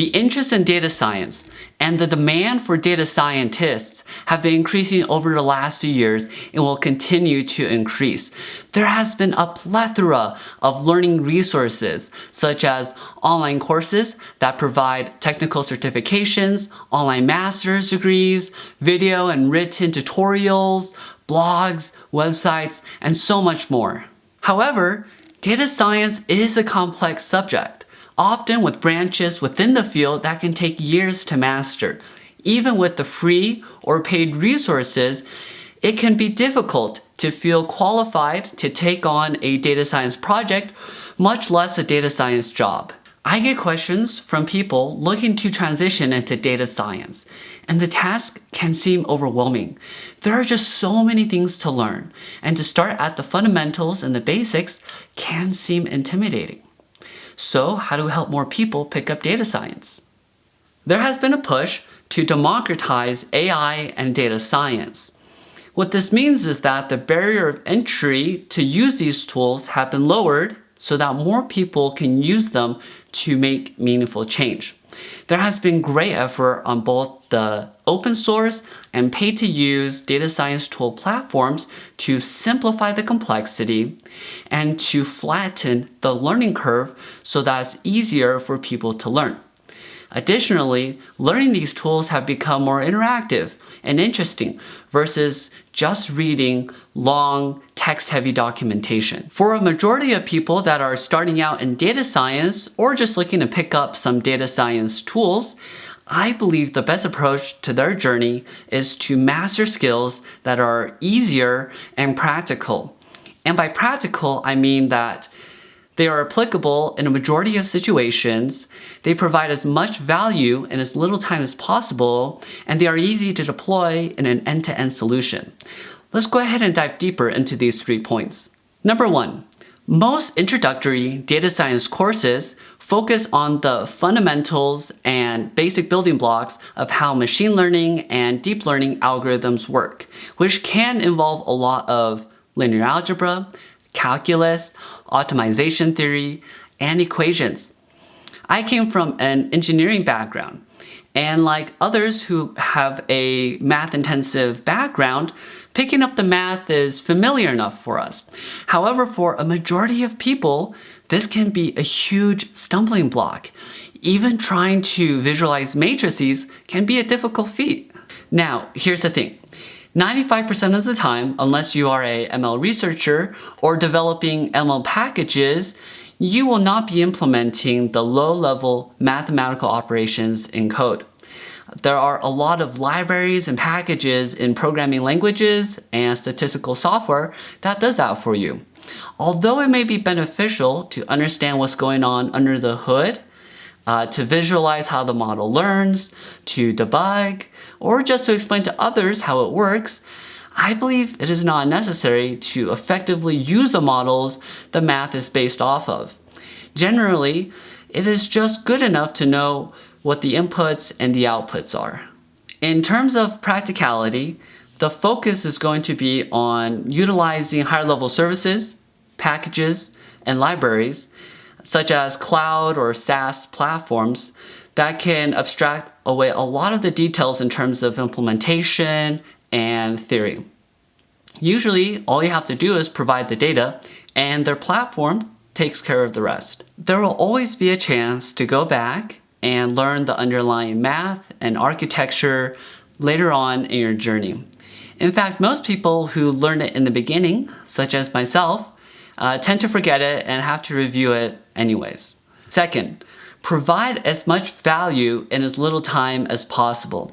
The interest in data science and the demand for data scientists have been increasing over the last few years and will continue to increase. There has been a plethora of learning resources, such as online courses that provide technical certifications, online master's degrees, video and written tutorials, blogs, websites, and so much more. However, data science is a complex subject, often with branches within the field that can take years to master. Even with the free or paid resources, it can be difficult to feel qualified to take on a data science project, much less a data science job. I get questions from people looking to transition into data science, and the task can seem overwhelming. There are just so many things to learn, and to start at the fundamentals and the basics can seem intimidating. So, how do we help more people pick up data science? There has been a push to democratize AI and data science. What this means is that the barrier of entry to use these tools have been lowered so that more people can use them to make meaningful change. There has been great effort on both the open source and pay-to-use data science tool platforms to simplify the complexity and to flatten the learning curve so that it's easier for people to learn. Additionally, learning these tools have become more interactive and interesting versus just reading long, text-heavy documentation. For a majority of people that are starting out in data science or just looking to pick up some data science tools, I believe the best approach to their journey is to master skills that are easier and practical. And by practical, I mean that they are applicable in a majority of situations, they provide as much value in as little time as possible, and they are easy to deploy in an end-to-end solution. Let's go ahead and dive deeper into these 3 points. Number 1, most introductory data science courses focus on the fundamentals and basic building blocks of how machine learning and deep learning algorithms work, which can involve a lot of linear algebra, calculus, optimization theory, and equations. I came from an engineering background, and like others who have a math-intensive background, picking up the math is familiar enough for us. However, for a majority of people, this can be a huge stumbling block. Even trying to visualize matrices can be a difficult feat. Now, here's the thing. 95% of the time, unless you are a ML researcher or developing ML packages, you will not be implementing the low-level mathematical operations in code. There are a lot of libraries and packages in programming languages and statistical software that does that for you. Although it may be beneficial to understand what's going on under the hood, to visualize how the model learns, to debug, or just to explain to others how it works, I believe it is not necessary to effectively use the models the math is based off of. Generally, it is just good enough to know what the inputs and the outputs are. In terms of practicality, the focus is going to be on utilizing higher-level services, packages, and libraries, such as cloud or SaaS platforms that can abstract away a lot of the details in terms of implementation and theory. Usually, all you have to do is provide the data, and their platform takes care of the rest. There will always be a chance to go back and learn the underlying math and architecture later on in your journey. In fact, most people who learn it in the beginning, such as myself, tend to forget it and have to review it anyways. Second, provide as much value in as little time as possible.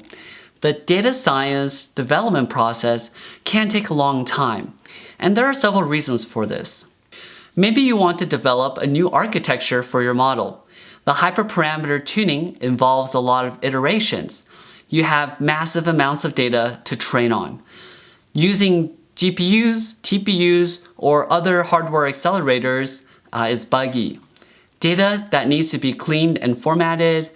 The data science development process can take a long time, and there are several reasons for this. Maybe you want to develop a new architecture for your model. The hyperparameter tuning involves a lot of iterations. You have massive amounts of data to train on. Using GPUs, TPUs, or other hardware accelerators is buggy. Data that needs to be cleaned and formatted,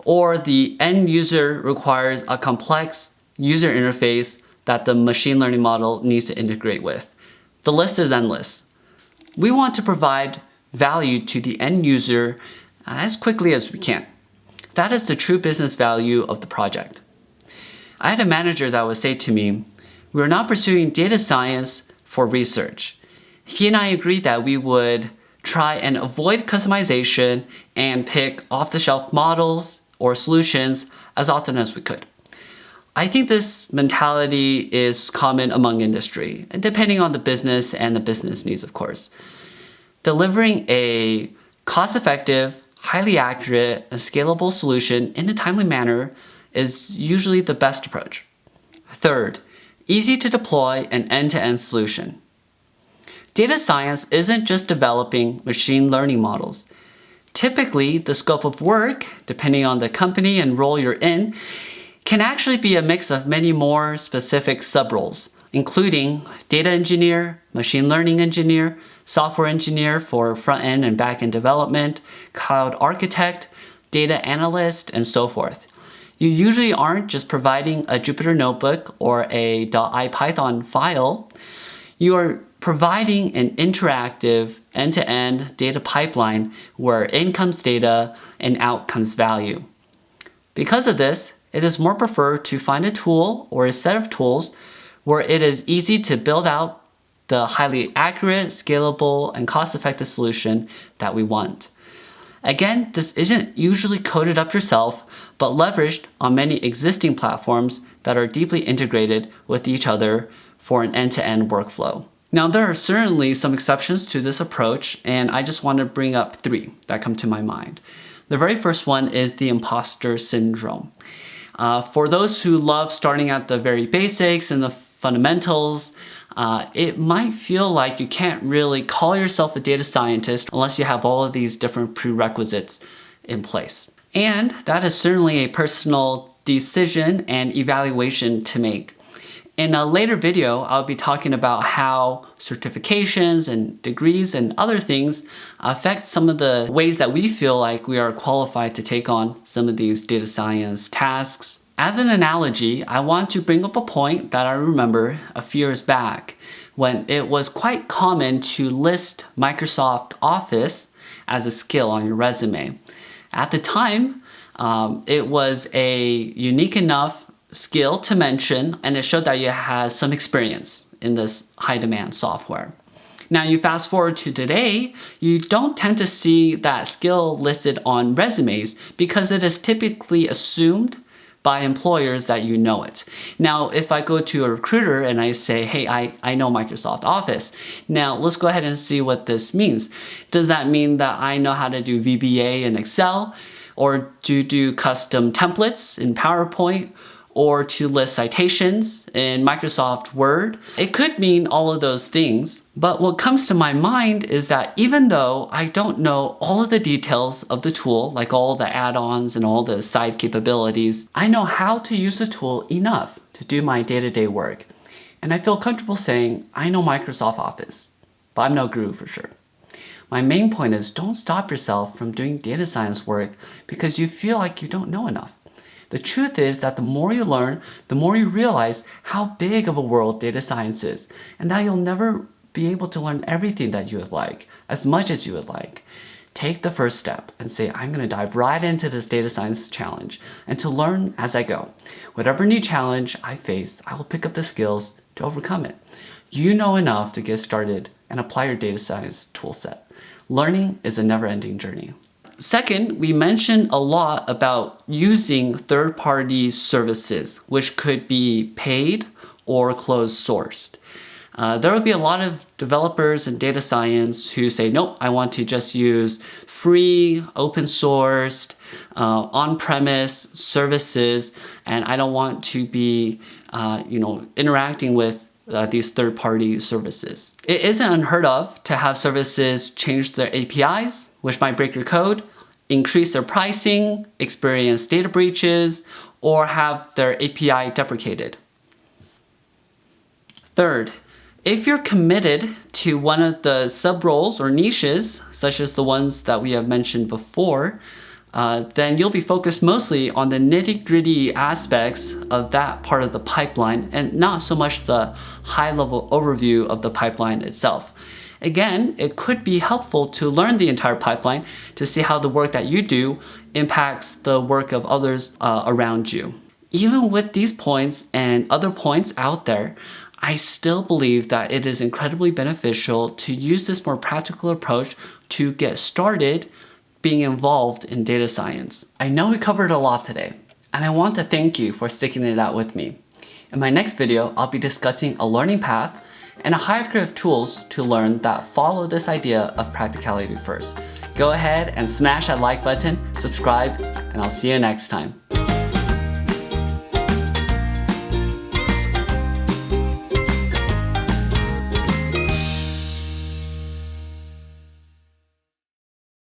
or the end user requires a complex user interface that the machine learning model needs to integrate with. The list is endless. We want to provide value to the end user as quickly as we can. That is the true business value of the project. I had a manager that would say to me, "We're not pursuing data science for research." He and I agreed that we would try and avoid customization and pick off-the-shelf models or solutions as often as we could. I think this mentality is common among industry, and depending on the business and the business needs, of course. Delivering a cost-effective, highly accurate, and scalable solution in a timely manner is usually the best approach. Third, easy to deploy an end-to-end solution. Data science isn't just developing machine learning models. Typically, the scope of work, depending on the company and role you're in, can actually be a mix of many more specific sub-roles, including data engineer, machine learning engineer, software engineer for front-end and back-end development, cloud architect, data analyst, and so forth. You usually aren't just providing a Jupyter notebook or a .ipython file. You are providing an interactive end-to-end data pipeline where in comes data and out comes value. Because of this, it is more preferred to find a tool or a set of tools where it is easy to build out the highly accurate, scalable, and cost-effective solution that we want. Again, this isn't usually coded up yourself, but leveraged on many existing platforms that are deeply integrated with each other for an end-to-end workflow. Now, there are certainly some exceptions to this approach, and I just want to bring up 3 that come to my mind. The very first one is the imposter syndrome. For those who love starting at the very basics and the fundamentals, it might feel like you can't really call yourself a data scientist unless you have all of these different prerequisites in place. And that is certainly a personal decision and evaluation to make. In a later video, I'll be talking about how certifications and degrees and other things affect some of the ways that we feel like we are qualified to take on some of these data science tasks. As an analogy, I want to bring up a point that I remember a few years back when it was quite common to list Microsoft Office as a skill on your resume. At the time, it was a unique enough skill to mention, and it showed that you had some experience in this high demand software. Now you fast forward to today, you don't tend to see that skill listed on resumes because it is typically assumed by employers that you know it. Now, if I go to a recruiter and I say, "Hey, I know Microsoft Office." Now, let's go ahead and see what this means. Does that mean that I know how to do VBA in Excel, or to do custom templates in PowerPoint, or to list citations in Microsoft Word? It could mean all of those things, but what comes to my mind is that even though I don't know all of the details of the tool, like all the add-ons and all the side capabilities, I know how to use the tool enough to do my day-to-day work. And I feel comfortable saying, I know Microsoft Office, but I'm no guru for sure. My main point is, don't stop yourself from doing data science work because you feel like you don't know enough. The truth is that the more you learn, the more you realize how big of a world data science is, and that you'll never be able to learn everything that you would like, as much as you would like. Take the first step and say, I'm going to dive right into this data science challenge and to learn as I go. Whatever new challenge I face, I will pick up the skills to overcome it. You know enough to get started and apply your data science toolset. Learning is a never-ending journey. Second, we mentioned a lot about using third-party services, which could be paid or closed-sourced. There will be a lot of developers in data science who say, nope, I want to just use free, open-sourced, on-premise services, and I don't want to be interacting with these third-party services. It isn't unheard of to have services change their APIs, which might break your code, increase their pricing, experience data breaches, or have their API deprecated. Third, if you're committed to one of the sub-roles or niches, such as the ones that we have mentioned before, then you'll be focused mostly on the nitty-gritty aspects of that part of the pipeline and not so much the high-level overview of the pipeline itself. Again, it could be helpful to learn the entire pipeline to see how the work that you do impacts the work of others around you. Even with these points and other points out there, I still believe that it is incredibly beneficial to use this more practical approach to get started being involved in data science. I know we covered a lot today, and I want to thank you for sticking it out with me. In my next video, I'll be discussing a learning path and a hierarchy of tools to learn that follow this idea of practicality first. Go ahead and smash that like button, subscribe, and I'll see you next time.